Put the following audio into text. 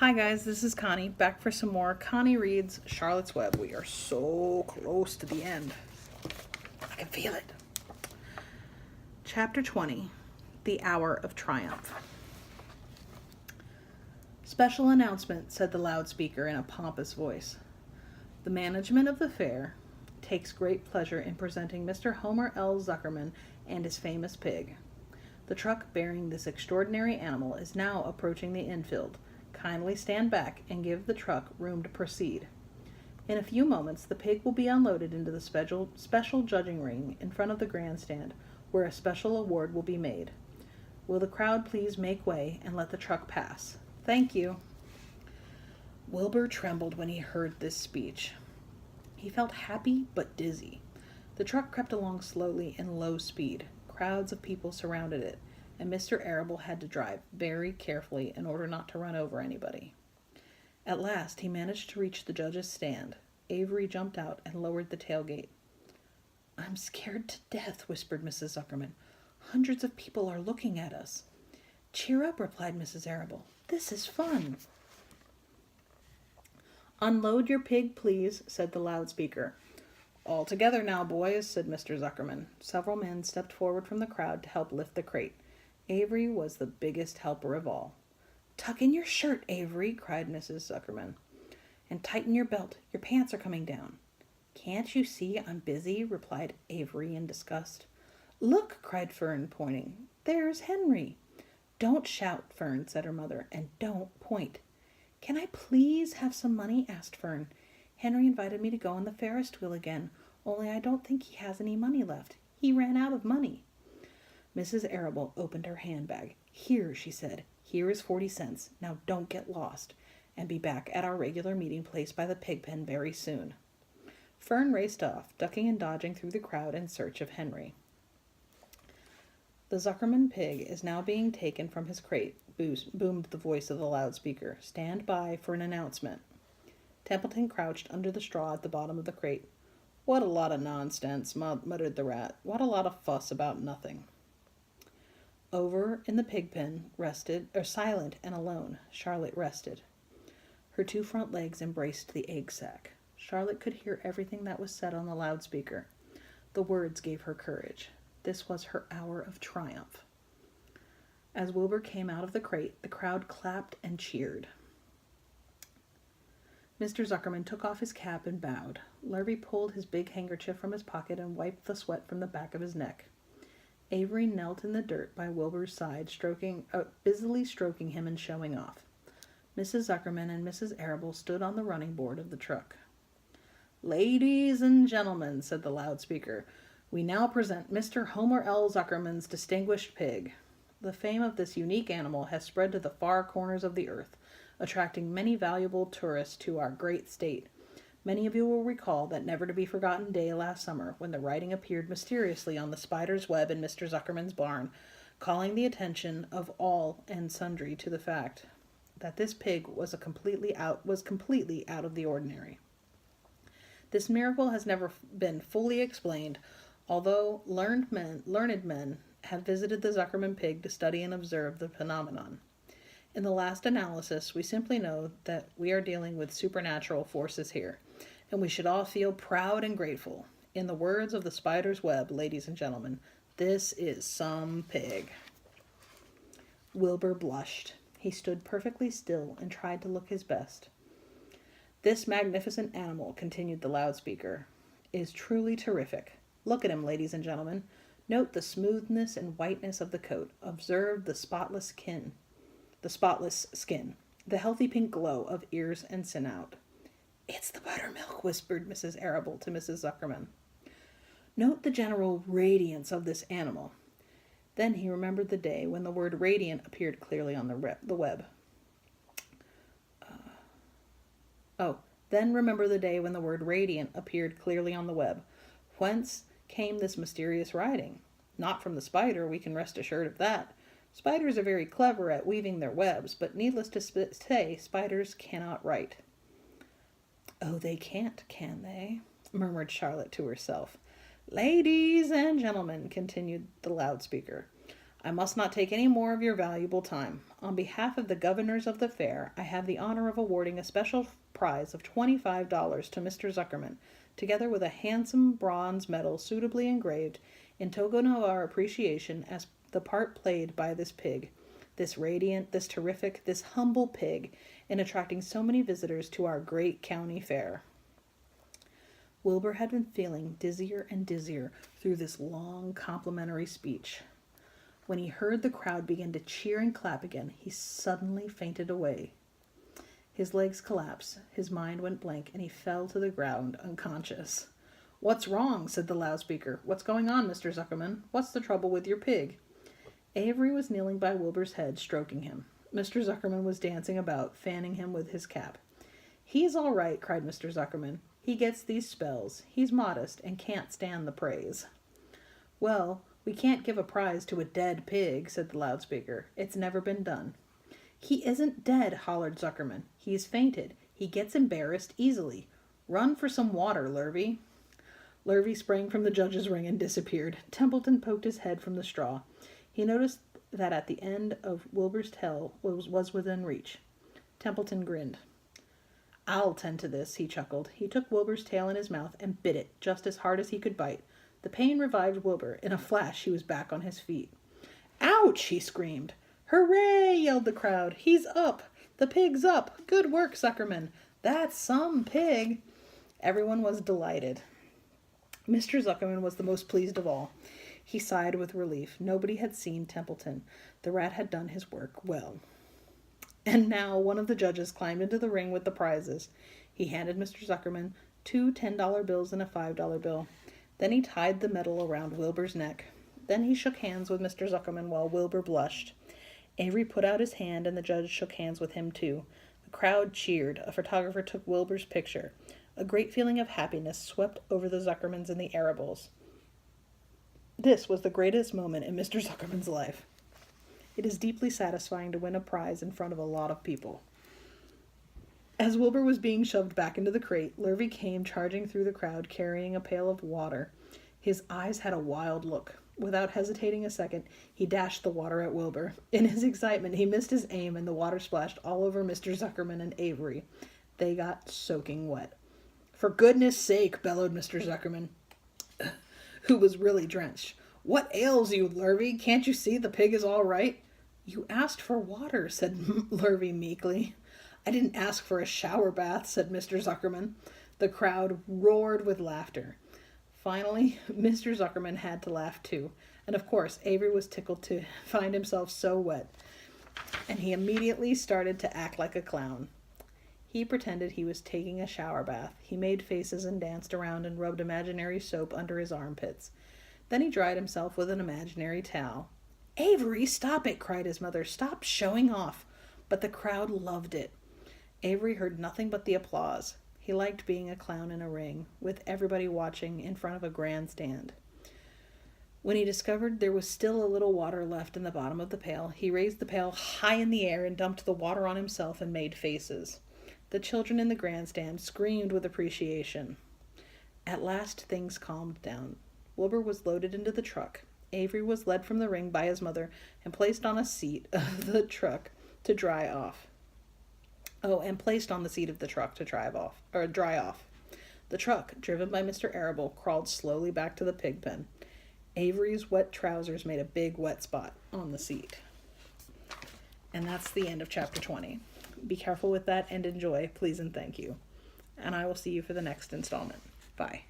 Hi guys, this is Connie, back for some more Connie Reads Charlotte's Web. We are so close to the end. I can feel it. Chapter 20, The Hour of Triumph. Special announcement, said the loudspeaker in a pompous voice. The management of the fair takes great pleasure in presenting Mr. Homer L. Zuckerman and his famous pig. The truck bearing this extraordinary animal is now approaching the infield. Kindly stand back and give the truck room to proceed. In a few moments, the pig will be unloaded into the special judging ring in front of the grandstand, where a special award will be made. Will the crowd please make way and let the truck pass? Thank you. Wilbur trembled when he heard this speech. He felt happy but dizzy. The truck crept along slowly in low speed. Crowds of people surrounded it, and Mr. Arable had to drive very carefully in order not to run over anybody. At last he managed to reach the judge's stand. Avery jumped out and lowered the tailgate. "I'm scared to death," whispered Mrs. Zuckerman. "Hundreds of people are looking at us." "Cheer up," replied Mrs. Arable. "This is fun." "Unload your pig, please," said the loudspeaker. "All together now, boys," said Mr. Zuckerman. Several men stepped forward from the crowd to help lift the crate. Avery was the biggest helper of all. "Tuck in your shirt, Avery," cried Mrs. Zuckerman. "And tighten your belt. Your pants are coming down." "Can't you see I'm busy?" replied Avery in disgust. "Look," cried Fern, pointing. "There's Henry." "Don't shout, Fern," said her mother, "and don't point." "Can I please have some money?" asked Fern. "Henry invited me to go on the Ferris wheel again, only I don't think he has any money left. He ran out of money." Mrs. Arable opened her handbag. "Here," she said, "here is 40 cents. Now don't get lost, and be back at our regular meeting place by the pig pen very soon." Fern raced off, ducking and dodging through the crowd in search of Henry. "The Zuckerman pig is now being taken from his crate," boomed the voice of the loudspeaker. "Stand by for an announcement." Templeton crouched under the straw at the bottom of the crate. "What a lot of nonsense," muttered the rat. "What a lot of fuss about nothing." Over in the pig pen, silent and alone, Charlotte rested. Her two front legs embraced the egg sack. Charlotte could hear everything that was said on the loudspeaker. The words gave her courage. This was her hour of triumph. As Wilbur came out of the crate, the crowd clapped and cheered. Mr. Zuckerman took off his cap and bowed. Lurvy pulled his big handkerchief from his pocket and wiped the sweat from the back of his neck. Avery knelt in the dirt by Wilbur's side, busily stroking him and showing off. Mrs. Zuckerman and Mrs. Arable stood on the running board of the truck. "Ladies and gentlemen," said the loudspeaker, "we now present Mr. Homer L. Zuckerman's distinguished pig. The fame of this unique animal has spread to the far corners of the earth, attracting many valuable tourists to our great state. Many of you will recall that never-to-be-forgotten day last summer when the writing appeared mysteriously on the spider's web in Mr. Zuckerman's barn, calling the attention of all and sundry to the fact that this pig was completely out of the ordinary. This miracle has never been fully explained, although learned men have visited the Zuckerman pig to study and observe the phenomenon. In the last analysis, we simply know that we are dealing with supernatural forces here, and we should all feel proud and grateful. In the words of the spider's web, ladies and gentlemen, this is some pig." Wilbur blushed. He stood perfectly still and tried to look his best. "This magnificent animal," continued the loudspeaker, "is truly terrific. Look at him, ladies and gentlemen. Note the smoothness and whiteness of the coat. Observe the spotless skin, the healthy pink glow of ears and snout." "It's the buttermilk," whispered Mrs. Arable to Mrs. Zuckerman. "Note the general radiance of this animal." Then he remembered the day when the word radiant appeared clearly on the web. Then remember the day when the word radiant appeared clearly on the web. Whence came this mysterious writing? Not from the spider, we can rest assured of that. Spiders are very clever at weaving their webs, but needless to say, spiders cannot write. "Oh, they can't, can they?" murmured Charlotte to herself. "Ladies and gentlemen," continued the loudspeaker, I must not take any more of your valuable time. On behalf of the governors of the fair, I have the honor of awarding a special prize of $25 to Mr. Zuckerman, together with a handsome bronze medal suitably engraved in token of our appreciation as the part played by this pig, this radiant, this terrific, this humble pig, in attracting so many visitors to our great county fair. Wilbur had been feeling dizzier and dizzier through this long complimentary speech. When he heard the crowd begin to cheer and clap again, he suddenly fainted away. His legs collapsed, his mind went blank, and he fell to the ground unconscious. "What's wrong?" said the loudspeaker. "What's going on, Mr. Zuckerman? What's the trouble with your pig?" Avery was kneeling by Wilbur's head, stroking him. Mr. Zuckerman was dancing about, fanning him with his cap. "He's all right," cried Mr. Zuckerman. "He gets these spells. He's modest and can't stand the praise." "Well, we can't give a prize to a dead pig," said the loudspeaker. "It's never been done." "He isn't dead," hollered Zuckerman. "He's fainted. He gets embarrassed easily. Run for some water, Lurvy." Lurvy sprang from the judge's ring and disappeared. Templeton poked his head from the straw. He noticed that at the end of Wilbur's tail was within reach. Templeton grinned. "I'll tend to this," he chuckled. He took Wilbur's tail in his mouth and bit it just as hard as he could bite. The pain revived Wilbur. In a flash, he was back on his feet. "Ouch!" he screamed. "Hooray!" yelled the crowd. "He's up! The pig's up! Good work, Zuckerman! That's some pig!" Everyone was delighted. Mr. Zuckerman was the most pleased of all. He sighed with relief. Nobody had seen Templeton. The rat had done his work well. And now one of the judges climbed into the ring with the prizes. He handed Mr. Zuckerman 2 $10 bills and a $5 bill. Then he tied the medal around Wilbur's neck. Then he shook hands with Mr. Zuckerman while Wilbur blushed. Avery put out his hand and the judge shook hands with him too. The crowd cheered. A photographer took Wilbur's picture. A great feeling of happiness swept over the Zuckermans and the Arables. This was the greatest moment in Mr. Zuckerman's life. It is deeply satisfying to win a prize in front of a lot of people. As Wilbur was being shoved back into the crate, Lurvy came charging through the crowd carrying a pail of water. His eyes had a wild look. Without hesitating a second, he dashed the water at Wilbur. In his excitement, he missed his aim and the water splashed all over Mr. Zuckerman and Avery. They got soaking wet. "For goodness sake," bellowed Mr. Zuckerman, who was really drenched. "What ails you, Lurvy? Can't you see the pig is all right?" "You asked for water," said Lurvy meekly. "I didn't ask for a shower bath," said Mr. Zuckerman. The crowd roared with laughter. Finally, Mr. Zuckerman had to laugh too. And of course, Avery was tickled to find himself so wet. And he immediately started to act like a clown. He pretended he was taking a shower bath. He made faces and danced around and rubbed imaginary soap under his armpits. Then he dried himself with an imaginary towel. "Avery, stop it!" cried his mother. "Stop showing off." But the crowd loved it. Avery heard nothing but the applause. He liked being a clown in a ring, with everybody watching in front of a grandstand. When he discovered there was still a little water left in the bottom of the pail, he raised the pail high in the air and dumped the water on himself and made faces. The children in the grandstand screamed with appreciation. At last things calmed down. Wilbur was loaded into the truck. Avery was led from the ring by his mother and placed on a seat of the truck to dry off. And placed on the seat of the truck to dry off. The truck, driven by Mr. Arable, crawled slowly back to the pig pen. Avery's wet trousers made a big wet spot on the seat. And that's the end of chapter 20. Be careful with that and enjoy, please and thank you. And I will see you for the next installment. Bye.